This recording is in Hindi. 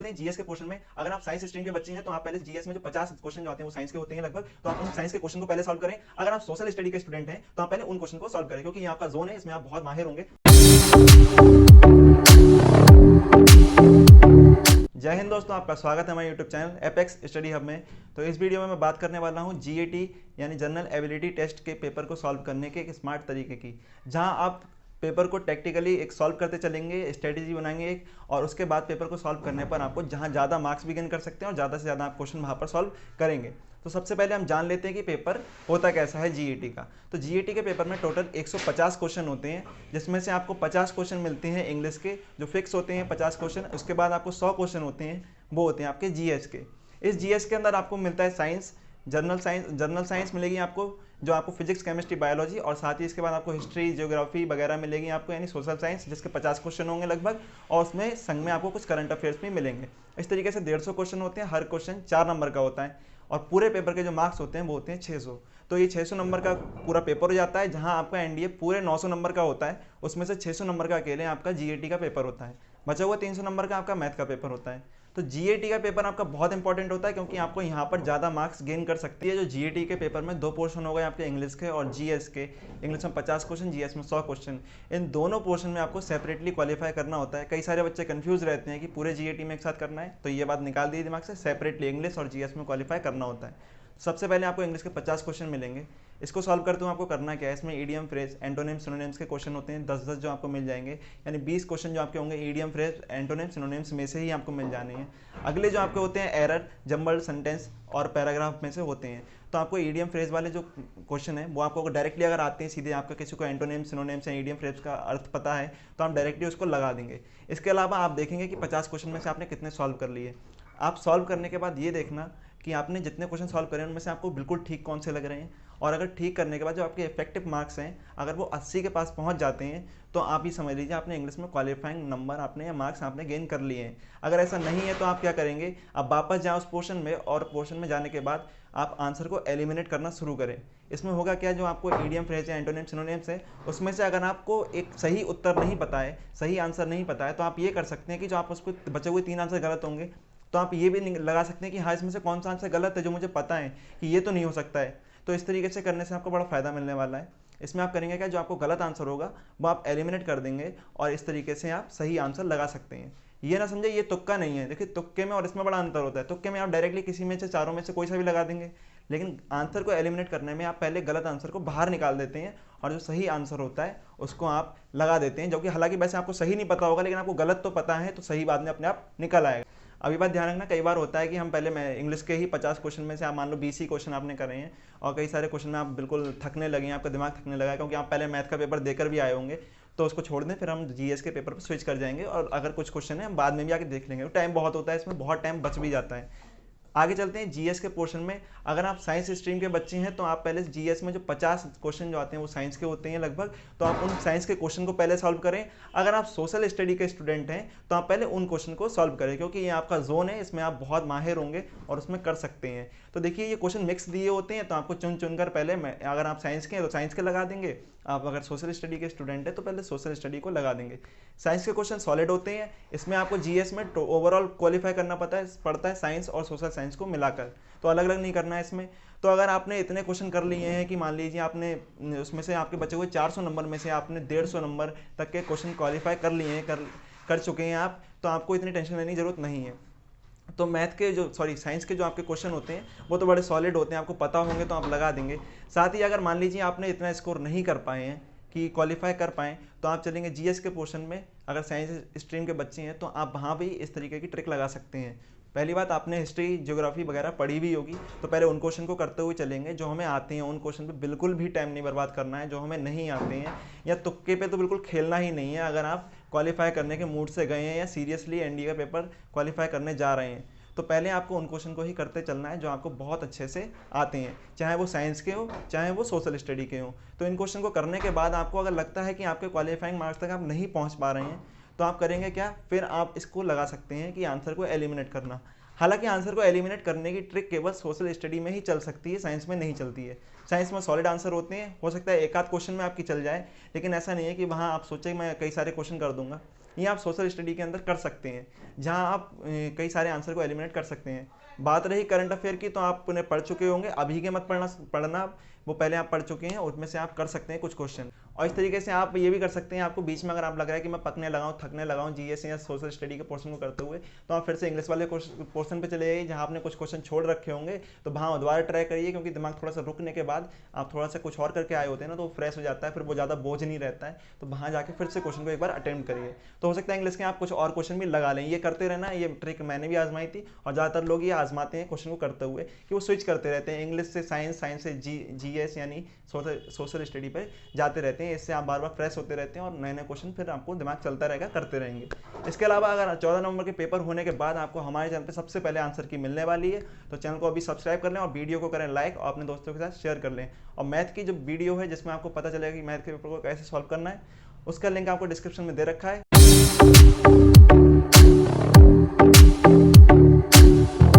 हैं जीएस के पोर्शन में। अगर आप साइंस स्ट्रीम के बच्चे हैं तो आप पहले जीएस में जो 50 क्वेश्चन जो आते हैं वो साइंस के होते हैं लगभग, तो आप उन साइंस के क्वेश्चन को पहले सॉल्व करें। अगर आप सोशल स्टडी के स्टूडेंट हैं तो आप पहले उन क्वेश्चन को सॉल्व करें, क्योंकि ये आपका जोन है, इसमें आप बहुत माहिर होंगे। जय हिंद दोस्तों, आपका स्वागत है हमारे YouTube channel apex study hub में। तो इस वीडियो में मैं बात करने वाला हूं जीएटी यानी जनरल एबिलिटी टेस्ट के पेपर को सॉल्व करने के एक स्मार्ट तरीके की, जहां आप पेपर को टेक्टिकली एक सॉल्व करते चलेंगे, स्ट्रेटेजी बनाएंगे एक, और उसके बाद पेपर को सॉल्व करने पर आपको जहां ज़्यादा मार्क्स भी गेन कर सकते हैं और ज़्यादा से ज़्यादा आप क्वेश्चन वहाँ पर सॉल्व करेंगे। तो सबसे पहले हम जान लेते हैं कि पेपर होता कैसा है जीएटी का। तो जीएटी के पेपर में टोटल 150 क्वेश्चन होते हैं, जिसमें से आपको 50 क्वेश्चन मिलते हैं इंग्लिश के जो फिक्स होते हैं 50 क्वेश्चन। उसके बाद आपको 100 क्वेश्चन होते हैं, वो होते हैं आपके जीएस के। इस जीएस के अंदर आपको मिलता है साइंस, जनरल साइंस मिलेगी आपको, जो आपको फिजिक्स केमिस्ट्री बायोलॉजी, और साथ ही इसके बाद आपको हिस्ट्री ज्योग्राफी वगैरह मिलेगी आपको, यानी सोशल साइंस, जिसके 50 क्वेश्चन होंगे लगभग, और उसमें संग में आपको कुछ करंट अफेयर्स भी मिलेंगे। इस तरीके से 150 क्वेश्चन होते हैं, हर क्वेश्चन 4 नंबर का होता है, और पूरे पेपर के जो मार्क्स होते हैं वो होते हैं 600। तो ये 600 नंबर का पूरा पेपर हो जाता है, जहां आपका एनडीए पूरे 900 नंबर का होता है, उसमें से 600 नंबर का अकेले आपका जीएटी का पेपर होता है, बचा हुआ 300 नंबर का आपका मैथ का पेपर होता है। तो जीएटी का पेपर आपका बहुत इंपॉर्टेंट होता है, क्योंकि आपको यहाँ पर ज़्यादा मार्क्स गेन कर सकती है। जो जीएटी के पेपर में 2 पोर्शन हो गए आपके इंग्लिश के और जीएस के। इंग्लिश में 50 क्वेश्चन, जीएस में 100 क्वेश्चन। इन दोनों पोर्शन में आपको सेपरेटली क्वालिफाई करना होता है। कई सारे बच्चे कंफ्यूज रहते हैं कि पूरे जीएटी में एक साथ करना है, तो ये बात निकाल दी दिमाग से, सेपरेटली इंग्लिश और जीएस में क्वालिफाई करना होता है। सबसे पहले आपको इंग्लिश के 50 क्वेश्चन मिलेंगे। इसको सॉल्व करते हुए आपको करना क्या है, इसमें ईडियम फ्रेज एंटोनिम सिनोनिम्स के क्वेश्चन होते हैं 10-10 जो आपको मिल जाएंगे, यानी 20 क्वेश्चन जो आपके होंगे ईडियम फ्रेज एंटोनिम सिनोनिम्स में से ही आपको मिल जाने हैं। अगले जो आपके होते हैं एरर, जम्बल्ड सेंटेंस और पैराग्राफ में से होते हैं। तो आपको ईडियम फ्रेज वाले जो क्वेश्चन है वो आपको डायरेक्टली अगर आते हैं सीधे, आपका किसी को एंटोनिम सिनोनिम्स या ईडियम फ्रेज का अर्थ पता है तो आप डायरेक्टली उसको लगा देंगे। इसके अलावा आप देखेंगे कि 50 क्वेश्चन में से आपने कितने सॉल्व कर लिए। आप सॉल्व करने के बाद ये देखना कि आपने जितने क्वेश्चन सॉल्व करे उनमें से आपको बिल्कुल ठीक कौन से लग रहे हैं, और अगर ठीक करने के बाद जो आपके इफेक्टिव मार्क्स हैं अगर वो 80 के पास पहुंच जाते हैं तो आप ही समझ लीजिए आपने इंग्लिश में क्वालिफाइंग नंबर आपने या मार्क्स आपने गेन कर लिए हैं। अगर ऐसा नहीं है तो आप क्या करेंगे, आप वापस जाएं उस पोर्शन में, और पोर्शन में जाने के बाद आप आंसर को एलिमिनेट करना शुरू करें। इसमें होगा क्या, जो आपको ईडियम फ्रेज या एंटोनिम सिनोनिम्स है उसमें से अगर आपको एक सही उत्तर नहीं पता है, सही आंसर नहीं पता है, तो आप ये कर सकते हैं कि जो आप उसको बचे हुए 3 आंसर गलत होंगे तो आप ये भी लगा सकते हैं कि हाँ इसमें से कौन सा आंसर गलत है, जो मुझे पता है कि ये तो नहीं हो सकता है। तो इस तरीके से करने से आपको बड़ा फ़ायदा मिलने वाला है। इसमें आप करेंगे क्या, जो आपको गलत आंसर होगा वो आप एलिमिनेट कर देंगे, और इस तरीके से आप सही आंसर लगा सकते हैं। ये ना समझे ये तुक्का नहीं है। देखिए तुक्के में और इसमें बड़ा अंतर होता है। तुक्के में आप डायरेक्टली किसी में से चारों में से कोई सा भी लगा देंगे, लेकिन आंसर को एलिमिनेट करने में आप पहले गलत आंसर को बाहर निकाल देते हैं और जो सही आंसर होता है उसको आप लगा देते हैं, जो कि हालांकि वैसे आपको सही नहीं पता होगा, लेकिन आपको गलत तो पता है, तो सही बाद में अपने आप निकल आएगा। अभी बात ध्यान रखना, कई बार होता है कि हम पहले मैं इंग्लिश के ही 50 क्वेश्चन में से आप मान लो 20 ही क्वेश्चन आपने करे हैं, और कई सारे क्वेश्चन में आप बिल्कुल थकने लगे हैं, आपका दिमाग थकने लगा है, क्योंकि आप पहले मैथ का पेपर देकर भी आए होंगे। तो उसको छोड़ दें, फिर हम जीएस के पेपर पर स्विच कर जाएंगे, और अगर कुछ क्वेश्चन है हम बाद में भी आके देख लेंगे। टाइम बहुत होता है, इसमें बहुत टाइम बच भी जाता है। आगे चलते हैं जीएस के पोर्शन में। अगर आप साइंस स्ट्रीम के बच्चे हैं तो आप पहले जीएस में जो 50 क्वेश्चन जो आते हैं वो साइंस के होते हैं लगभग, तो आप उन साइंस के क्वेश्चन को पहले सॉल्व करें। अगर आप सोशल स्टडी के स्टूडेंट हैं तो आप पहले उन क्वेश्चन को सॉल्व करें, क्योंकि ये आपका जोन है, इसमें आप बहुत माहिर होंगे और उसमें कर सकते हैं। तो देखिए ये क्वेश्चन मिक्स दिए होते हैं, तो आपको चुन चुनकर पहले, अगर आप साइंस के हैं तो साइंस के लगा देंगे, आप अगर सोशल स्टडी के स्टूडेंट हैं तो पहले सोशल स्टडी को लगा देंगे। साइंस के क्वेश्चन सॉलिड होते हैं, इसमें आपको जीएस में ओवरऑल क्वालिफाई करना पड़ता है साइंस और सोशल साइंस को मिलाकर, तो अलग अलग नहीं करना है इसमें। तो अगर आपने इतने क्वेश्चन कर लिए हैं कि मान लीजिए आपने उसमें से आपके बचे हुए 400 नंबर में से आपने 150 नंबर तक के क्वेश्चन क्वालिफाई कर लिए हैं, कर चुके हैं आप, तो आपको इतनी टेंशन लेने की जरूरत नहीं है। तो साइंस के जो आपके क्वेश्चन होते हैं वो तो बड़े सॉलिड होते हैं, आपको पता होंगे तो आप लगा देंगे। साथ ही अगर मान लीजिए आपने इतना स्कोर नहीं कर पाए हैं कि क्वालिफाई कर पाएँ, तो आप चलेंगे जीएस के पोर्शन में। अगर साइंस स्ट्रीम के बच्चे हैं तो आप वहाँ भी इस तरीके की ट्रिक लगा सकते हैं। पहली बात, आपने हिस्ट्री ज्योग्राफी वगैरह पढ़ी भी होगी, तो पहले उन क्वेश्चन को करते हुए चलेंगे जो हमें आते हैं। उन क्वेश्चन पे बिल्कुल भी टाइम नहीं बर्बाद करना है। जो हमें नहीं आते हैं या तुक्के पे तो बिल्कुल खेलना ही नहीं है। अगर आप क्वालिफाई करने के मूड से गए हैं या सीरियसली एनडीए का पेपर क्वालिफाई करने जा रहे हैं, तो पहले आपको उन क्वेश्चन को ही करते चलना है जो आपको बहुत अच्छे से आते हैं, चाहे वो साइंस के हो चाहे वो सोशल स्टडी के हो। तो इन क्वेश्चन को करने के बाद आपको अगर लगता है कि आपके क्वालिफाइंग मार्क्स तक आप नहीं पहुंच पा रहे हैं, तो आप करेंगे क्या, फिर आप इसको लगा सकते हैं कि आंसर को एलिमिनेट करना। हालांकि आंसर को एलिमिनेट करने की ट्रिक केवल सोशल स्टडी में ही चल सकती है, साइंस में नहीं चलती है। साइंस में सॉलिड आंसर होते हैं, हो सकता है एक आध क्वेश्चन में आपकी चल जाए, लेकिन ऐसा नहीं है कि वहाँ आप सोचें मैं कई सारे क्वेश्चन कर दूंगा। ये आप सोशल स्टडी के अंदर कर सकते हैं, जहाँ आप कई सारे आंसर को एलिमिनेट कर सकते हैं। बात रही करंट अफेयर की, तो आप उन्हें पढ़ चुके होंगे, अभी के मत पढ़ना, वो पहले आप पढ़ चुके हैं, उसमें से आप कर सकते हैं कुछ क्वेश्चन। और इस तरीके से आप ये भी कर सकते हैं, आपको बीच में अगर आप लग रहा है कि मैं पकने लगाऊं, थकने लगाऊं जीएस या सोशल स्टडी के पोर्शन को करते हुए, तो आप फिर से इंग्लिश वाले पोर्शन पे चले जाइए, जहां आपने कुछ क्वेश्चन छोड़ रखे होंगे, तो वहाँ दोबारा ट्राई करिए, क्योंकि दिमाग थोड़ा सा रुकने के बाद आप थोड़ा सा कुछ और करके आए होते हैं ना, तो फ्रेश हो जाता है, फिर वो ज़्यादा बोझ नहीं रहता है। तो वहाँ जाके फिर से क्वेश्चन को एक बार अटेम्प्ट करिए, तो हो सकता है इंग्लिश के आप कुछ और क्वेश्चन भी लगा लें। ये करते रहना, ये ट्रिक मैंने भी आजमाई थी, और ज़्यादातर लोग ये आजमाते हैं क्वेश्चन को करते हुए, कि वो स्विच करते रहते हैं इंग्लिश से साइंस, साइंस से जीएस यानी सोशल स्टडी पर जाते रहते हैं। इससे आप बार बार फ्रेश होते रहते हैं और नए नए क्वेश्चन फिर आपको दिमाग चलता रहेगा, करते रहेंगे। इसके अलावा अगर 14 नवंबर के पेपर होने के बाद आपको हमारे चैनल पे सबसे पहले आंसर की मिलने वाली है, तो चैनल को अभी सब्सक्राइब कर लें और वीडियो को करें लाइक, और अपने दोस्तों के साथ शेयर कर लें। और मैथ की जो वीडियो है, जिसमें आपको पता चलेगा कि मैथ के पेपर को कैसे सॉल्व करना है, उसका लिंक आपको डिस्क्रिप्शन में दे रखा है।